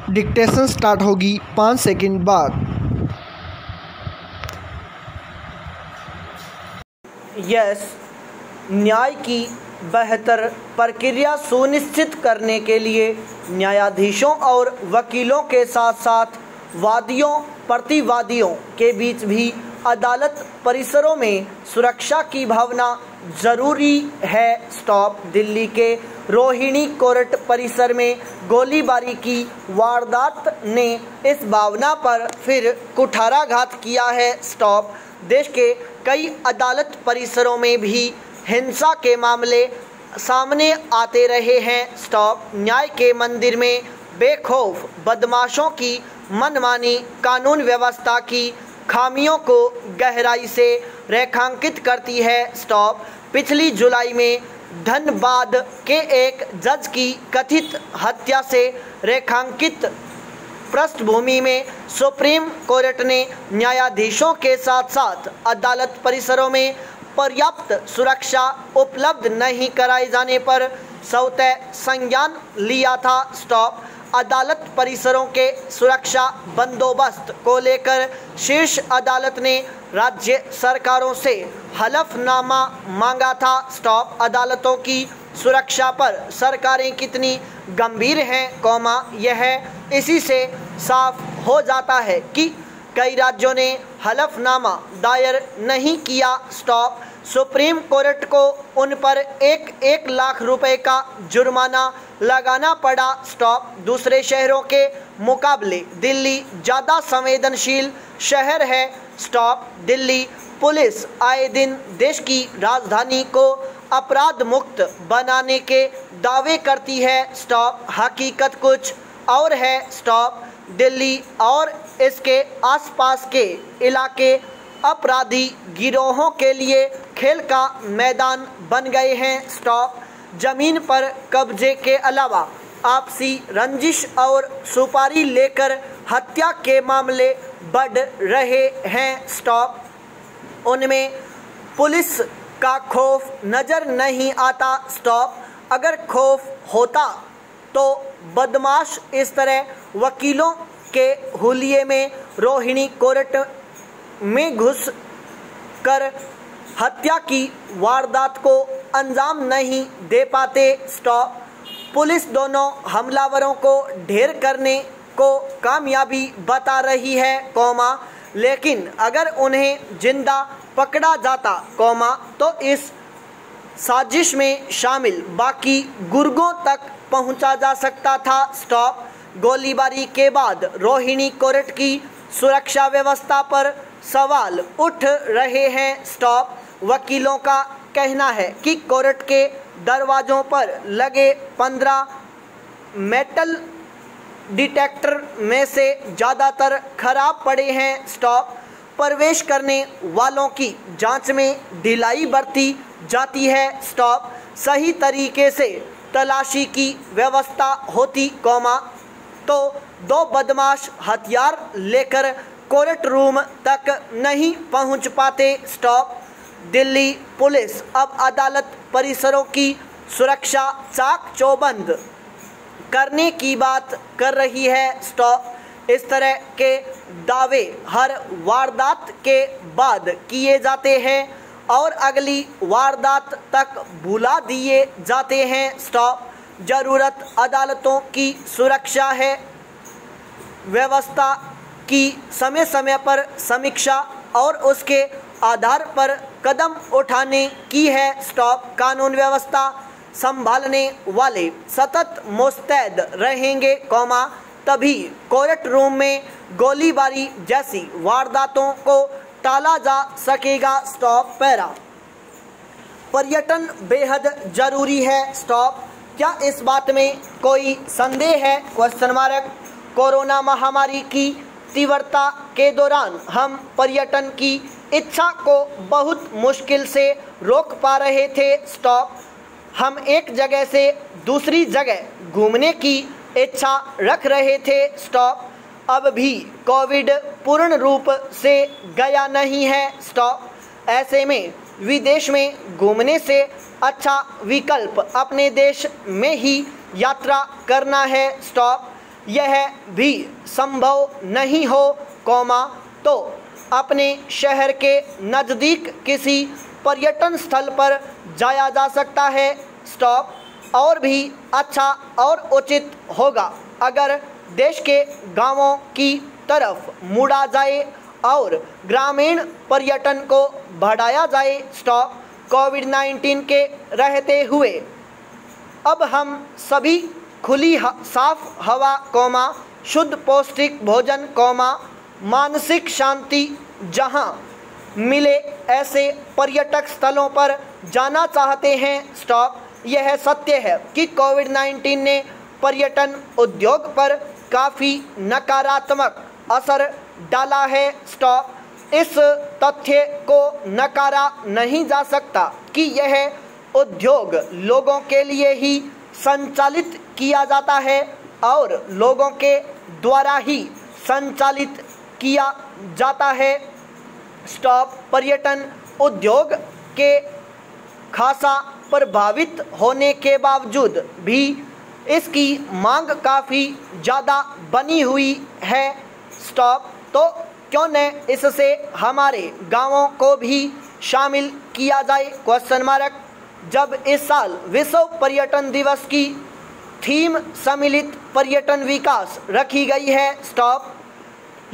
Dictation start होगी 5 second बाद। Yes, न्याय की बेहतर प्रक्रिया सुनिश्चित करने के लिए न्यायाधीशों और वकीलों के साथ साथ वादियों प्रतिवादियों के बीच भी अदालत परिसरों में सुरक्षा की भावना जरूरी है। स्टॉप। दिल्ली के रोहिणी कोर्ट परिसर में गोलीबारी की वारदात ने इस भावना पर फिर कुठाराघात किया है। स्टॉप। देश के कई अदालत परिसरों में भी हिंसा के मामले सामने आते रहे हैं। स्टॉप। न्याय के मंदिर में बेखौफ बदमाशों की मनमानी कानून व्यवस्था की खामियों को गहराई से रेखांकित करती है। स्टॉप। पिछली जुलाई में धनबाद के एक जज की कथित हत्या से रेखांकित पृष्ठभूमि में सुप्रीम कोर्ट ने न्यायाधीशों के साथ साथ अदालत परिसरों में पर्याप्त सुरक्षा उपलब्ध नहीं कराए जाने पर स्वतः संज्ञान लिया था। स्टॉप। अदालत परिसरों के सुरक्षा बंदोबस्त को लेकर शीर्ष अदालत ने राज्य सरकारों से हलफनामा मांगा था। स्टॉप। अदालतों की सुरक्षा पर सरकारें कितनी गंभीर हैं, यह इसी से साफ हो जाता है कि कई राज्यों ने हलफनामा दायर नहीं किया। स्टॉप। सुप्रीम कोर्ट को उन पर एक लाख रुपए का जुर्माना लगाना पड़ा। स्टॉप। दूसरे शहरों के मुकाबले दिल्ली ज़्यादा संवेदनशील शहर है। स्टॉप। दिल्ली पुलिस आए दिन देश की राजधानी को अपराध मुक्त बनाने के दावे करती है। स्टॉप। हकीकत कुछ और है। स्टॉप। दिल्ली और इसके आसपास के इलाके अपराधी गिरोहों के लिए खेल का मैदान बन गए हैं। स्टॉप। जमीन पर कब्जे के अलावा आपसी रंजिश और सुपारी लेकर हत्या के मामले बढ़ रहे हैं। स्टॉप। उनमें पुलिस का खौफ नज़र नहीं आता। स्टॉप। अगर खौफ होता तो बदमाश इस तरह वकीलों के हुलिये में रोहिणी कोर्ट में घुस कर हत्या की वारदात को अंजाम नहीं दे पाते। स्टॉप। पुलिस दोनों हमलावरों को ढेर करने को कामयाबी बता रही है, लेकिन अगर उन्हें जिंदा पकड़ा जाता, तो इस साजिश में शामिल बाकी गुर्गों तक पहुंचा जा सकता था। स्टॉप। गोलीबारी के बाद रोहिणी कोर्ट की सुरक्षा व्यवस्था पर सवाल उठ रहे हैं। स्टॉप। वकीलों का कहना है कि कोर्ट के दरवाजों पर लगे 15 मेटल डिटेक्टर में से ज़्यादातर खराब पड़े हैं। स्टॉप। प्रवेश करने वालों की जांच में ढिलाई बरती जाती है। स्टॉप। सही तरीके से तलाशी की व्यवस्था होती, तो दो बदमाश हथियार लेकर कोर्ट रूम तक नहीं पहुंच पाते। स्टॉप। दिल्ली पुलिस अब अदालत परिसरों की सुरक्षा चाक चौबंद करने की बात कर रही है। स्टॉप। इस तरह के दावे हर वारदात के बाद किए जाते हैं और अगली वारदात तक भुला दिए जाते हैं। स्टॉप। ज़रूरत अदालतों की सुरक्षा है, व्यवस्था की समय समय पर समीक्षा और उसके आधार पर कदम उठाने की है। स्टॉप। कानून व्यवस्था संभालने वाले सतत मुस्तैद रहेंगे, तभी कोर्ट रूम में गोलीबारी जैसी वारदातों को टाला जा सकेगा। स्टॉप। पैरा। पर्यटन बेहद जरूरी है। स्टॉप। क्या इस बात में कोई संदेह है? कोरोना महामारी की तीव्रता के दौरान हम पर्यटन की इच्छा को बहुत मुश्किल से रोक पा रहे थे। स्टॉप। हम एक जगह से दूसरी जगह घूमने की इच्छा रख रहे थे। स्टॉप। अब भी कोविड पूर्ण रूप से गया नहीं है। स्टॉप। ऐसे में विदेश में घूमने से अच्छा विकल्प अपने देश में ही यात्रा करना है। स्टॉप। यह भी संभव नहीं हो, तो अपने शहर के नज़दीक किसी पर्यटन स्थल पर जाया जा सकता है। और भी अच्छा और उचित होगा अगर देश के गांवों की तरफ मुड़ा जाए और ग्रामीण पर्यटन को बढ़ाया जाए। कोविड-19 के रहते हुए अब हम सभी खुली साफ हवा, शुद्ध पौष्टिक भोजन, मानसिक शांति जहां मिले ऐसे पर्यटक स्थलों पर जाना चाहते हैं। यह सत्य है कि कोविड-19 ने पर्यटन उद्योग पर काफ़ी नकारात्मक असर डाला है। इस तथ्य को नकारा नहीं जा सकता कि यह उद्योग लोगों के लिए ही संचालित किया जाता है और लोगों के द्वारा ही संचालित किया जाता है। पर्यटन उद्योग के खासा प्रभावित होने के बावजूद भी इसकी मांग काफ़ी ज़्यादा बनी हुई है। तो क्यों न इससे हमारे गांवों को भी शामिल किया जाए? जब इस साल विश्व पर्यटन दिवस की थीम सम्मिलित पर्यटन विकास रखी गई है।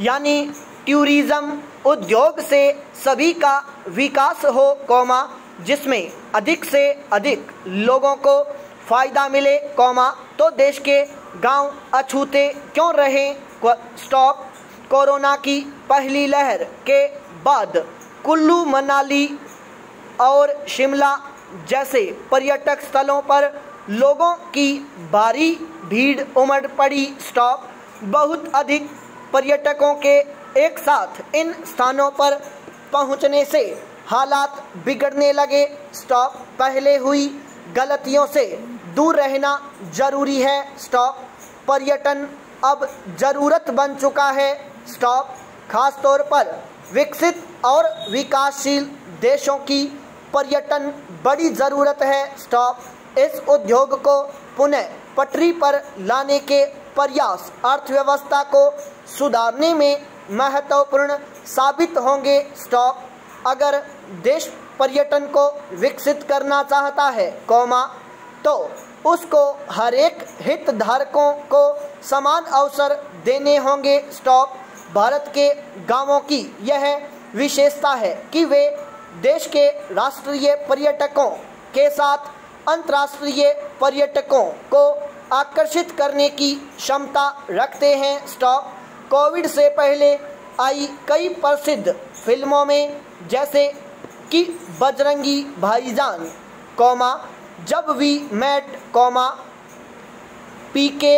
यानी टूरिज्म उद्योग से सभी का विकास हो, जिसमें अधिक से अधिक लोगों को फ़ायदा मिले, तो देश के गांव अछूते क्यों रहें? कोरोना की पहली लहर के बाद कुल्लू, मनाली और शिमला जैसे पर्यटक स्थलों पर लोगों की भारी भीड़ उमड़ पड़ी। बहुत अधिक पर्यटकों के एक साथ इन स्थानों पर पहुंचने से हालात बिगड़ने लगे। पहले हुई गलतियों से दूर रहना जरूरी है। पर्यटन अब जरूरत बन चुका है। खास तौर पर विकसित और विकासशील देशों की पर्यटन बड़ी ज़रूरत है। इस उद्योग को पुनः पटरी पर लाने के प्रयास अर्थव्यवस्था को सुधारने में महत्वपूर्ण साबित होंगे। अगर देश पर्यटन को विकसित करना चाहता है, तो उसको हर एक हितधारकों को समान अवसर देने होंगे। भारत के गांवों की यह विशेषता है कि वे देश के राष्ट्रीय पर्यटकों के साथ अंतर्राष्ट्रीय पर्यटकों को आकर्षित करने की क्षमता रखते हैं। कोविड से पहले आई कई प्रसिद्ध फिल्मों में, जैसे कि बजरंगी भाईजान, जब वी मेट, पीके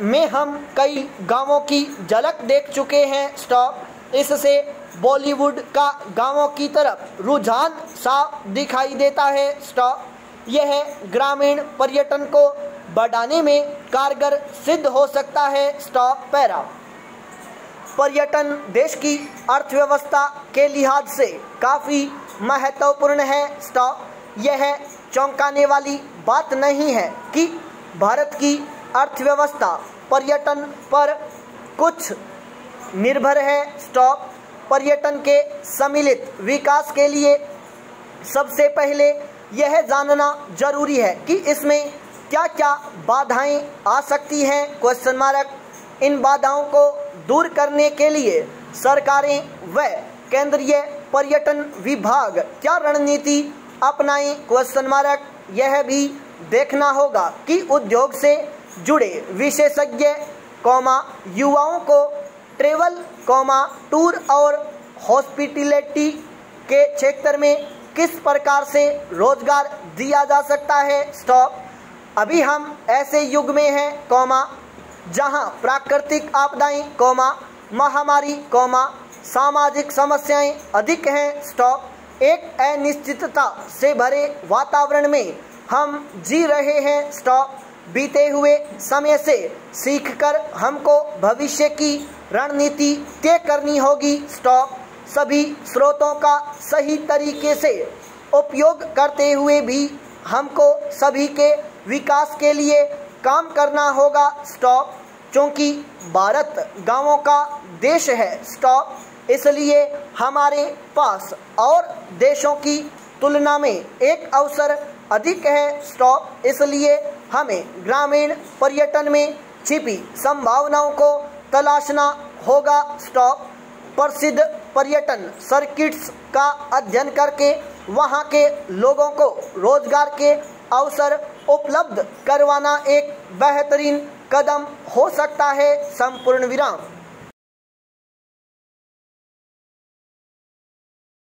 में हम कई गांवों की झलक देख चुके हैं। इससे बॉलीवुड का गांवों की तरफ रुझान साफ दिखाई देता है। यह ग्रामीण पर्यटन को बढ़ाने में कारगर सिद्ध हो सकता है। पर्यटन देश की अर्थव्यवस्था के लिहाज से काफ़ी महत्वपूर्ण है। यह चौंकाने वाली बात नहीं है कि भारत की अर्थव्यवस्था पर्यटन पर कुछ निर्भर है। पर्यटन के सम्मिलित विकास के लिए सबसे पहले यह जानना जरूरी है कि इसमें क्या क्या बाधाएं आ सकती हैं? इन बाधाओं को दूर करने के लिए सरकारें व केंद्रीय पर्यटन विभाग क्या रणनीति अपनाएं? यह भी देखना होगा कि उद्योग से जुड़े विशेषज्ञ, युवाओं को ट्रेवल, टूर और हॉस्पिटैलिटी के क्षेत्र में किस प्रकार से रोजगार दिया जा सकता है। अभी हम ऐसे युग में हैं, जहां प्राकृतिक आपदाएं, महामारी, सामाजिक समस्याएं अधिक हैं। एक अनिश्चितता से भरे वातावरण में हम जी रहे हैं। बीते हुए समय से सीखकर हमको भविष्य की रणनीति तय करनी होगी। सभी स्रोतों का सही तरीके से उपयोग करते हुए भी हमको सभी के विकास के लिए काम करना होगा। क्योंकि भारत गांवों का देश है स्टॉप, इसलिए हमारे पास और देशों की तुलना में एक अवसर अधिक है स्टॉप, इसलिए हमें ग्रामीण पर्यटन में छिपी संभावनाओं को तलाशना होगा स्टॉप। प्रसिद्ध पर्यटन सर्किट्स का अध्ययन करके वहां के लोगों को रोजगार के अवसर उपलब्ध करवाना एक बेहतरीन कदम हो सकता है। संपूर्ण विराम।